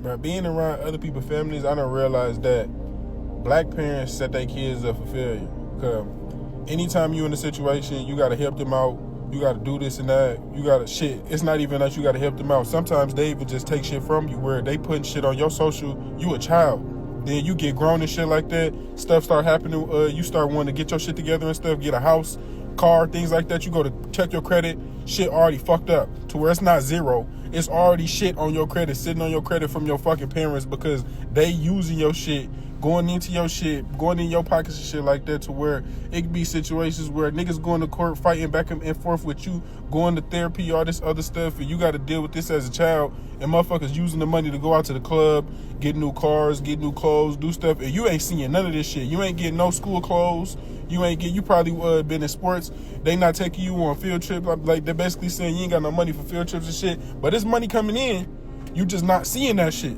But being around other people's families, I don't realize that black parents set their kids up for failure. Because anytime you in a situation, you got to help them out. You got to do this and that. You got to shit. It's not even that you got to help them out. Sometimes they even just take shit from you where they putting shit on your social. You a child. Then you get grown and shit like that. Stuff start happening. You start wanting to get your shit together and stuff. Get a house, car, things like that. You go to check your credit. Shit already fucked up to where it's not zero. It's already shit on your credit, sitting on your credit from your fucking parents because they using your shit, going into your shit, going in your pockets and shit like that, to where it could be situations where niggas going to court fighting back and forth with you, going to therapy, all this other stuff, and you got to deal with this as a child, and motherfuckers using the money to go out to the club, get new cars, get new clothes, do stuff, and you ain't seeing none of this shit. You ain't getting no school clothes. You probably been in sports. They not taking you on field trips. Like they're basically saying you ain't got no money for field trips and shit. But it's money coming in. You just not seeing that shit.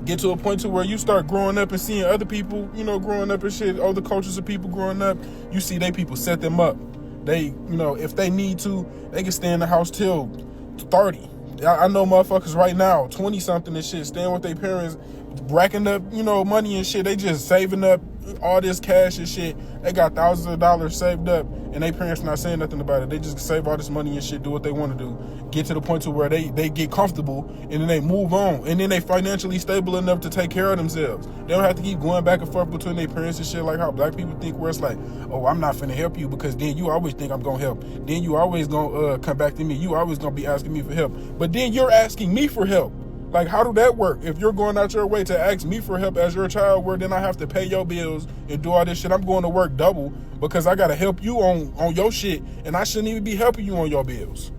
Get to a point to where you start growing up and seeing other people, growing up and shit, other cultures of people growing up. You see they people set them up. They, if they need to, they can stay in the house till 30. I know motherfuckers right now, 20-something and shit, staying with their parents, racking up, money and shit. They just saving up all this cash and shit. They got thousands of dollars saved up, and their parents not saying nothing about it. They just save all this money and shit, do what they want to do. Get to the point to where they get comfortable, and then they move on. And then they financially stable enough to take care of themselves. They don't have to keep going back and forth between their parents and shit like how black people think, where it's like, oh, I'm not finna help you because then you always think I'm gonna help. Then you always gonna come back to me. You always gonna be asking me for help. But then you're asking me for help. Like, how do that work? If you're going out your way to ask me for help as your child, where then I have to pay your bills and do all this shit, I'm going to work double because I got to help you on your shit, and I shouldn't even be helping you on your bills.